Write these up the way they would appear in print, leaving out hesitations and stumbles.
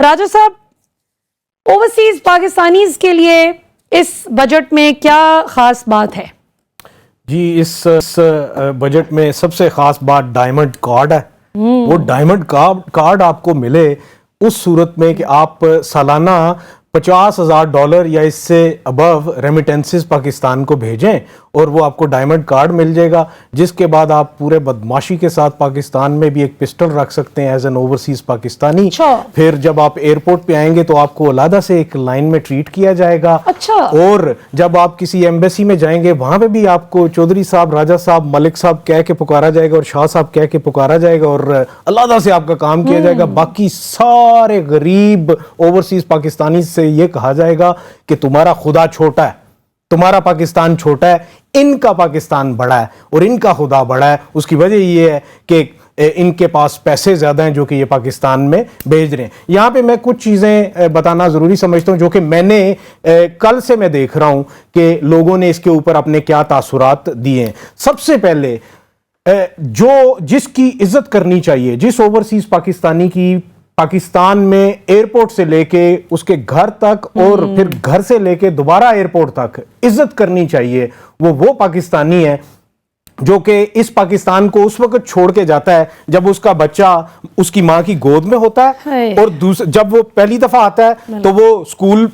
राजा साहब, overseas Pakistanis के लिए इस बजट में क्या खास बात है? जी, इस बजट में सबसे खास बात डायमंड कार्ड है। वो डायमंड कार्ड आपको मिले उस सूरत में कि आप सालाना $50,000 या इससे अबव रेमिटेंसेस पाकिस्तान को भेजें और वो आपको डायमंड कार्ड मिल जाएगा, जिसके बाद आप पूरे बदमाशी के साथ पाकिस्तान में भी एक पिस्टल रख सकते हैं एज एन ओवरसीज पाकिस्तानी। फिर जब आप एयरपोर्ट पे आएंगे तो आपको अलहदा से एक लाइन में ट्रीट किया जाएगा। और जब आप किसी एम्बेसी में जाएंगे वहां पे भी आपको चौधरी साहब, राजा साहब, मलिक साहब कह के पुकारा जाएगा और शाह साहब कह के पुकारा जाएगा और अलहदा से आपका काम किया जाएगा। बाकी सारे गरीब ओवरसीज पाकिस्तानी से ये कहा जाएगा कि तुम्हारा खुदा छोटा है, तुम्हारा पाकिस्तान छोटा है, इनका पाकिस्तान बड़ा है और इनका खुदा बड़ा है। उसकी वजह ये है कि इनके पास पैसे ज्यादा हैं जो कि ये पाकिस्तान में भेज रहे हैं। यहां पे मैं कुछ चीजें बताना जरूरी समझता हूं जो कि मैंने कल से मैं देख रहा हूं कि लोगों ने इसके ऊपर अपने क्या तासुरात दिए हैं। सबसे पहले जिसकी इज्जत करनी चाहिए, जिस ओवरसीज पाकिस्तानी की पाकिस्तान में एयरपोर्ट से लेके उसके घर तक और फिर घर से लेके दोबारा एयरपोर्ट तक इज्जत करनी चाहिए, वो पाकिस्तानी है जो कि इस पाकिस्तान को उस वक्त छोड़ के जाता है जब उसका बच्चा उसकी मां की गोद में होता है और जब वो पहली दफा आता है तो वो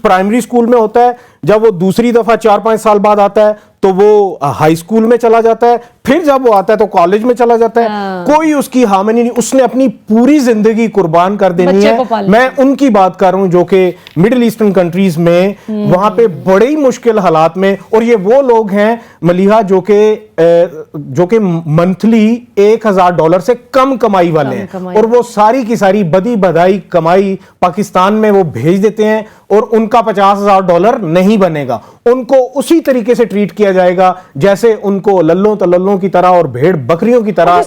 प्राइमरी स्कूल में होता है, जब वो दूसरी दफा 4-5 साल बाद आता है तो वो हाई स्कूल में चला जाता है, फिर जब वो आता है तो कॉलेज में चला जाता है। कोई उसकी हामिनी नहीं, उसने अपनी पूरी जिंदगी कुर्बान कर देनी है। मैं उनकी बात कर रहा हूं जो कि मिडिल ईस्टर्न कंट्रीज में वहां पे बड़े ही मुश्किल हालात में, और ये वो लोग हैं मलिहा जो कि मंथली $1,000 से कम कमाई वाले हैं और वो सारी की सारी बदी बधाई कमाई पाकिस्तान में वो भेज देते हैं और उनका $50,000 नहीं बनेगा। उनको उसी तरीके से ट्रीट किया जाएगा जैसे उनको लल्लों तल्लों की तरह और भेड़ बकरियों की तरह,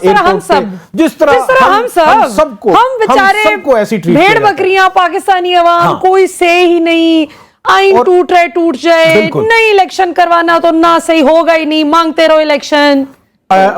जिस तरह हम सबको ऐसी ट्रीट, भेड़ बकरियां पाकिस्तानी अवाम कोई से ही नहीं। आइन टूट रहे टूट जाए, नहीं इलेक्शन करवाना तो ना सही होगा ही नहीं, मांगते रहो इलेक्शन।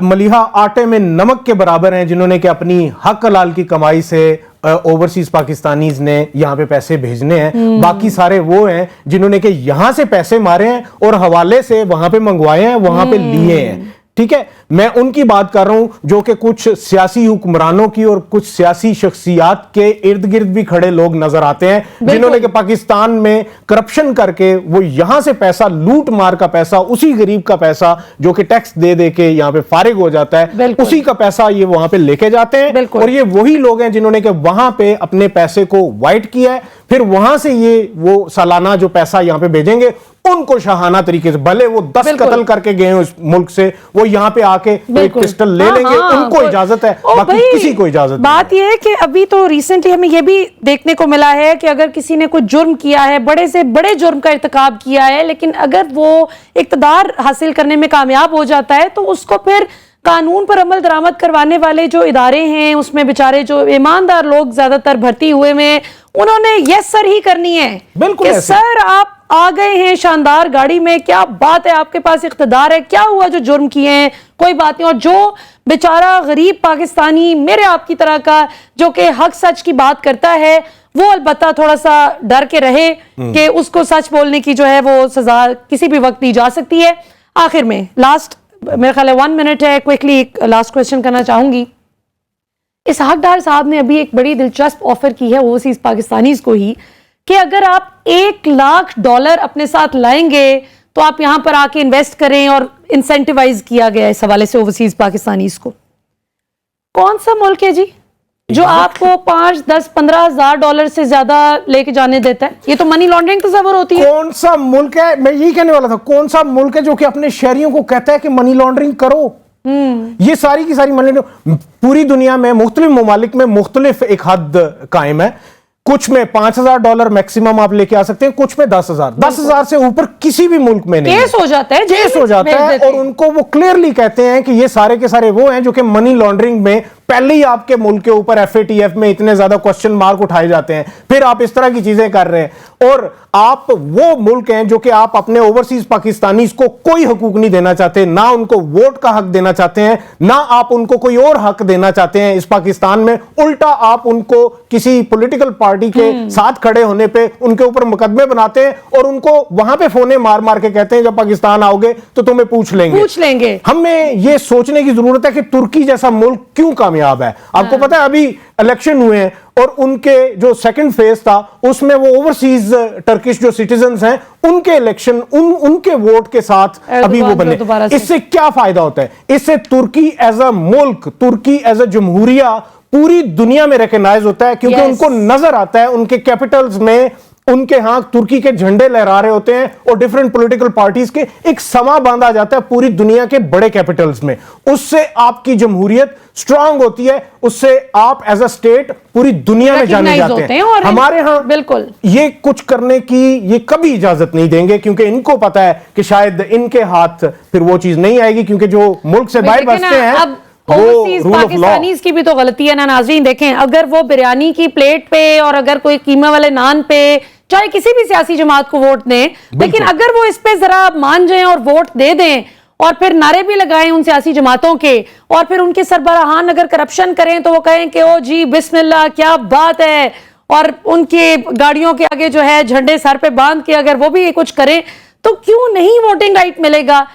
मलिहा आटे में नमक के बराबर हैं जिन्होंने कि अपनी हक हलाल की कमाई से ओवरसीज पाकिस्तानीज ने यहां पे पैसे भेजने हैं। बाकी सारे वो हैं जिन्होंने कि यहां से पैसे मारे हैं और हवाले से वहां पे मंगवाए हैं, वहां पे लिए हैं। ठीक है, मैं उनकी बात कर रहा हूं जो कि कुछ सियासी हुक्मरानों की और कुछ सियासी शख्सियात के इर्द गिर्द भी खड़े लोग नजर आते हैं जिन्होंने कि पाकिस्तान में करप्शन करके वो यहां से पैसा, लूट मार का पैसा, उसी गरीब का पैसा जो कि टैक्स दे दे के यहां पे फारिग हो जाता है, उसी का पैसा ये वहां पे लेके जाते हैं। और ये वही लोग हैं जिन्होंने कि वहां पे अपने पैसे को वाइट किया है, फिर वहां से ये वो सालाना जो पैसा यहां पे भेजेंगे उनको शाहाना तरीके से, भले वो 10 कत्ल करके गए हैं उस मुल्क से, वो यहां पे आके एक पिस्टल ले लेंगे। उनको इजाजत है, बाकी किसी को इजाजत नहीं। बात यह है कि अभी तो रिसेंटली हमें यह भी देखने को मिला है कि अगर किसी ने कोई जुर्म किया है, बड़े से बड़े जुर्म का इर्तिकाब किया है, लेकिन अगर वो इक्तदार हासिल करने में कामयाब हो जाता है तो उसको फिर कानून पर अमल दरामद करवाने वाले जो इदारे हैं उसमें बेचारे जो ईमानदार लोग ज्यादातर भर्ती हुए में, उन्होंने यस सर ही करनी है। बिल्कुल सर आप आ गए हैं शानदार गाड़ी में, क्या बात है, आपके पास इख्तिदार है, क्या हुआ जो जुर्म किए हैं, कोई बात नहीं। और जो बेचारा गरीब पाकिस्तानी मेरे आपकी तरह का जो कि हक सच की बात करता है, वो अलबत्ता थोड़ा सा डर के रहे कि उसको सच बोलने की जो है वो सजा किसी भी वक्त दी जा सकती है। आखिर में लास्ट मेरे ख्याल है 1 मिनट है, क्विकली एक लास्ट क्वेश्चन करना चाहूंगी। इसहाक डार साहब ने अभी एक बड़ी दिलचस्प ऑफर की है ओवरसीज पाकिस्तानीज को ही कि अगर आप $1,00,000 अपने साथ लाएंगे तो आप यहां पर आके इन्वेस्ट करें, और इंसेंटिवाइज किया गया इस हवाले से ओवरसीज पाकिस्तानीज को। कौन सा मुल्क है जी जो आपको 5, 10, $15,000 से ज्यादा लेके जाने देता है? ये तो मनी लॉन्ड्रिंग तस्वर होती है। कौन सा मुल्क है, मैं यही कहने वाला था, कौन सा मुल्क है जो कि अपने शहरियों को कहता है कि मनी लॉन्ड्रिंग करो? ये सारी की सारी मनी, पूरी दुनिया में मुख्तलिफ ममालिक में मुख्तलिफ एक हद कायम है। कुछ में $5,000 मैक्सिमम आप लेके आ सकते हैं, कुछ में 10,000। 10,000 से ऊपर किसी भी मुल्क में नहीं, केस हो जाता है, केस हो जाता है। और उनको वो क्लियरली कहते हैं कि ये सारे के सारे वो हैं जो कि मनी लॉन्ड्रिंग में पहले ही आपके मुल्क के ऊपर FATF में इतने ज्यादा क्वेश्चन मार्क उठाए जाते हैं, फिर आप इस तरह की चीजें कर रहे हैं। और आप वो मुल्क हैं जो कि आप अपने ओवरसीज पाकिस्तानीज को कोई हकूक नहीं देना चाहते, ना उनको वोट का हक देना चाहते हैं, ना आप उनको कोई और हक देना चाहते हैं इस पाकिस्तान में। उल्टा आप उनको किसी पॉलिटिकल पार्टी के साथ खड़े होने पे उनके ऊपर मुकदमे बनाते हैं और उनको वहां पे फोने मार मार के कहते हैं जब पाकिस्तान आओगे तो तुम्हें पूछ लेंगे। हमें यह सोचने की जरूरत है कि तुर्की जैसा मुल्क क्यों कामयाब है। आपको पता है अभी इलेक्शन हुए हैं और उनके जो सेकंड फेज था उसमें वो ओवरसीज टर्किश जो सिटीजन्स हैं उनके इलेक्शन उनके वोट के साथ अभी वो बने। इससे क्या फायदा होता है? इससे तुर्की एज अ मुल्क, तुर्की एज अ जमहूरिया पूरी दुनिया में रिकॉग्नाइज होता है, क्योंकि उनको नजर आता है उनके कैपिटल्स में उनके यहां तुर्की के झंडे लहरा रहे होते हैं और डिफरेंट पॉलिटिकल पार्टीज के एक समा बांधा जाता है पूरी दुनिया के बड़े कैपिटल्स में। उससे आपकी जमहूरियत स्ट्रांग होती है, उससे आप एज अ स्टेट पूरी दुनिया में जाने जाते हैं। और हमारे यहां बिल्कुल ये कुछ करने की ये कभी इजाजत नहीं देंगे, क्योंकि इनको पता है कि शायद इनके हाथ फिर वो चीज नहीं आएगी, क्योंकि जो मुल्क से बाहर बसते हैं ओवरसीज पाकिस्तानीज की भी तो गलती है ना नाज़रीन। देखें, अगर वो बिरयानी की प्लेट पे और अगर कोई कीमा वाले नान पे चाहे किसी भी सियासी जमात को वोट दें, लेकिन अगर वो इस पे जरा मान जाएं और वोट दे दें और फिर नारे भी लगाएं उन सियासी जमातों के, और फिर उनके सरबराहान अगर करप्शन करें तो वो कहें कि ओ जी बिस्मिल्लाह क्या बात है, और उनके गाड़ियों के आगे जो है झंडे सर पे बांध के अगर वो भी कुछ करें, तो क्यों नहीं वोटिंग राइट मिलेगा?